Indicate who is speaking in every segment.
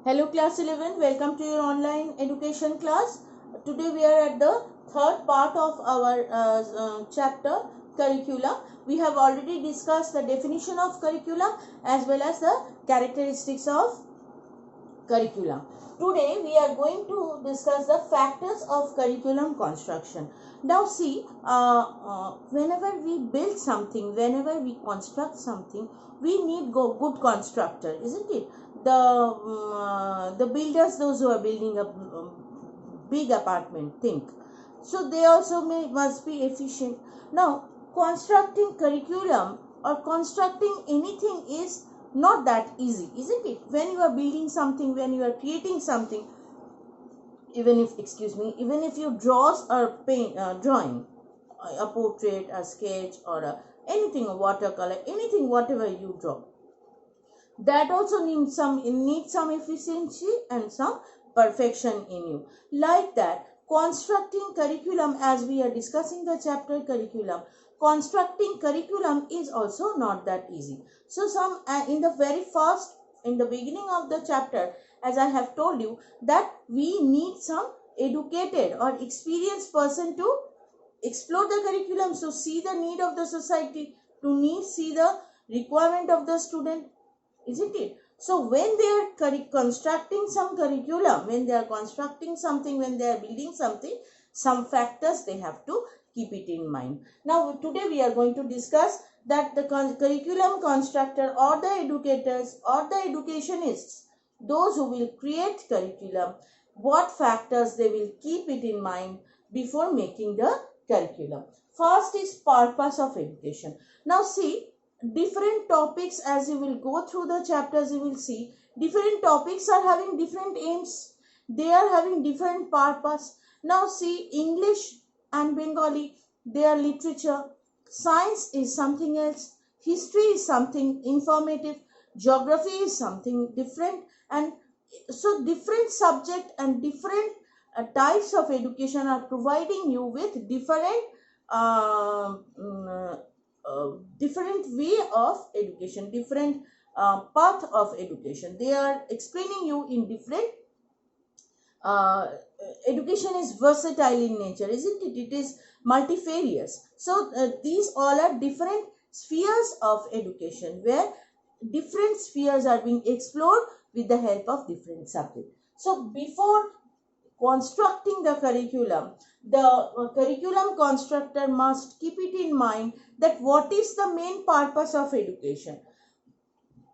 Speaker 1: Hello class 11, welcome to your online education class. Today we are at the third part of our chapter curriculum. We have already discussed the definition of curriculum as well as the characteristics of curriculum. Today we are going to discuss the factors of curriculum construction. Now see, whenever we build something, whenever we construct something, we need good constructor, isn't it? The builders, those who are building a big apartment, think. So they also must be efficient. Now constructing curriculum or constructing anything is not that easy, isn't it? When you are building something, when you are creating something, even if you draw or paint drawing a portrait, a sketch, or anything, a watercolor, anything, whatever you draw, that also needs some efficiency and some perfection in you. Like that, constructing curriculum, as we are discussing the chapter curriculum, constructing curriculum is also not that easy. So some in the beginning of the chapter, as I have told you, that we need some educated or experienced person to explore the curriculum, so see the need of the society, see the requirement of the student, isn't it? So when they are constructing some curriculum, when they are constructing something, when they are building something, some factors they have to keep it in mind. Now today we are going to discuss that the curriculum constructor or the educators or the educationists, those who will create curriculum, what factors they will keep it in mind before making the curriculum. First is purpose of education. Now see, different topics, as you will go through the chapters, you will see different topics are having different aims, they are having different purpose. Now see, English and Bengali, they are literature, science is something else, history is something informative, geography is something different, and so different subject and different types of education are providing you with different different way of education, different path of education. They are explaining you in different education is versatile in nature, isn't it? It is multifarious. So these all are different spheres of education where different spheres are being explored with the help of different subjects. So before constructing the curriculum, the curriculum constructor must keep it in mind that what is the main purpose of education.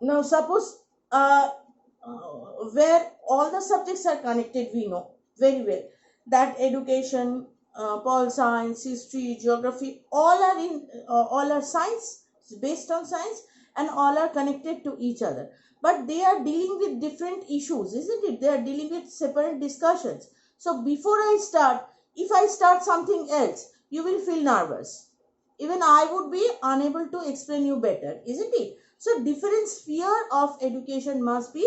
Speaker 1: Now suppose where all the subjects are connected, we know very well that education, pol science, history, geography, all are science, based on science, and all are connected to each other, but they are dealing with different issues, isn't it? They are dealing with separate discussions. So before I start, if I start something else, you will feel nervous, even I would be unable to explain you better, isn't it? So different sphere of education must be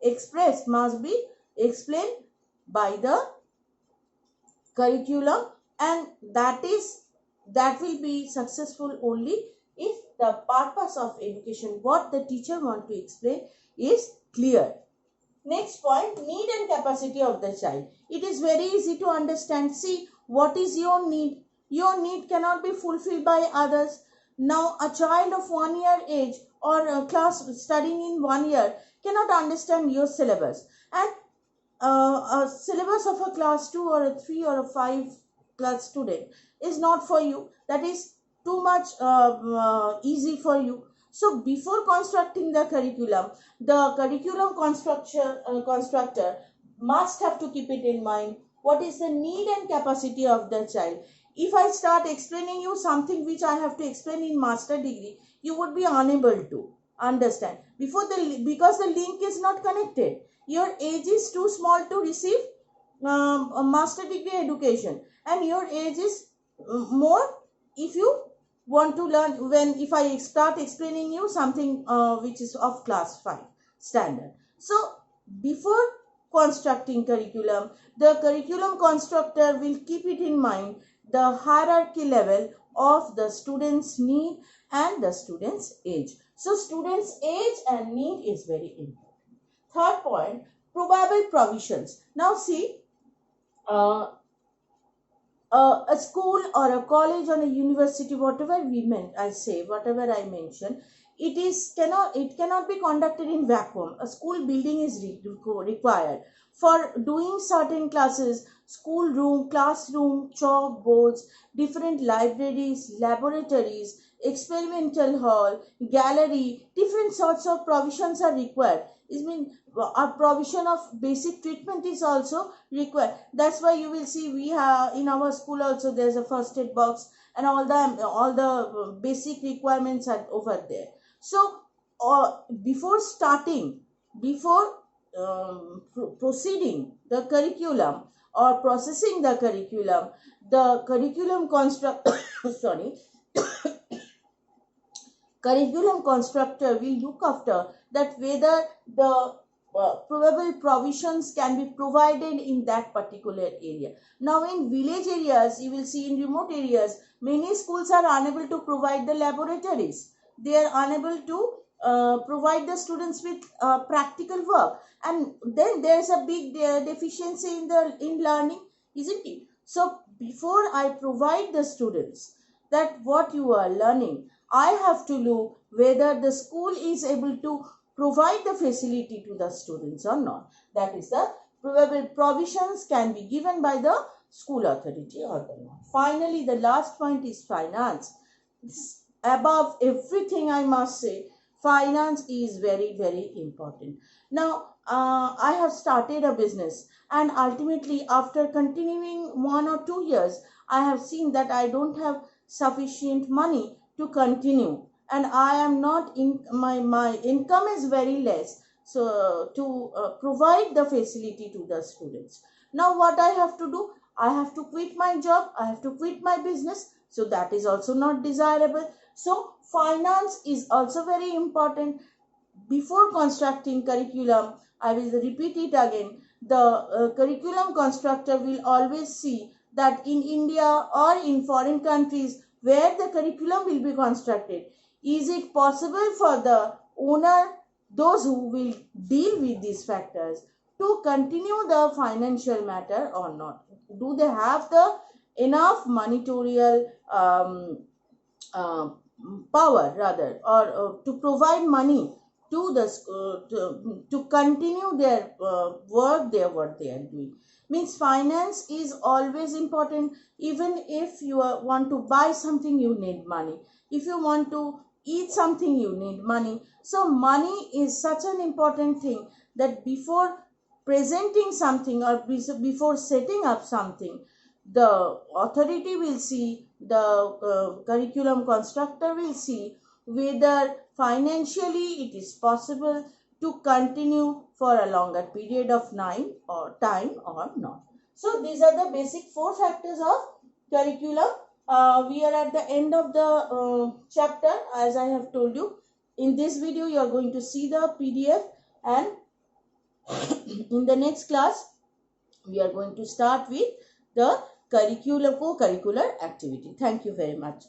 Speaker 1: expressed, must be explained by the curriculum, and that will be successful only if the purpose of education, what the teacher want to explain, is clear. Next point, need and capacity of the child. It is very easy to understand. See, what is your need? Your need cannot be fulfilled by others. Now, a child of 1 year age or a class studying in 1 year cannot understand your syllabus. And a syllabus of a class 2 or a 3 or a 5 class student is not for you. That is too much easy for you. So before constructing the curriculum, the curriculum constructor must have to keep it in mind. What is the need and capacity of the child? If I start explaining you something which I have to explain in master degree, you would be unable to understand because the link is not connected. Your age is too small to receive a master degree education, and your age is more if you want to learn if I start explaining you something which is of class 5 standard. So before constructing curriculum, the curriculum constructor will keep it in mind the hierarchy level of the student's need and the student's age. So student's age and need is very important. Third point, Probable provisions. Now see, uh, a school or a college or a university, whatever we meant, I say, whatever I mention, it cannot be conducted in vacuum. A school building is required for doing certain classes. School room, classroom, chalk boards, different libraries, laboratories, experimental hall, gallery, different sorts of provisions are required. It means a provision of basic treatment is also required. That's why you will see we have in our school also there's a first aid box, and all the basic requirements are over there. So before starting, before proceeding the curriculum or processing the curriculum construct sorry, curriculum constructor will look after that whether the probable provisions can be provided in that particular area. Now in village areas, you will see in remote areas, many schools are unable to provide the laboratories. They are unable to provide the students with practical work, and then there is a big deficiency in learning, isn't it? So before I provide the students that what you are learning, I have to look whether the school is able to provide the facility to the students or not. That is the probable provisions can be given by the school authority or not. Finally, the last point is finance. Above everything, I must say, finance is very, very important. Now, I have started a business, and ultimately, after continuing 1 or 2 years, I have seen that I don't have sufficient money to continue, and I am not in my income is very less, so to provide the facility to the students. Now what I have to do, I have to quit my job, I have to quit my business, so that is also not desirable. So finance is also very important. Before constructing curriculum, I will repeat it again, the curriculum constructor will always see that in India or in foreign countries where the curriculum will be constructed, is it possible for the owner, those who will deal with these factors, to continue the financial matter or not? Do they have the enough monetarial uh, power rather, or to provide money to the to continue their work, what they are doing? Means finance is always important. Even if you want to buy something, you need money. If you want to eat something, you need money. So money is such an important thing that before presenting something or before setting up something, the authority will see, the curriculum constructor will see whether financially it is possible to continue for a longer period of time or not. So these are the basic 4 factors of curriculum. We are at the end of the chapter. As I have told you, in this video you are going to see the PDF, and in the next class we are going to start with the co-curricular activity. Thank you very much.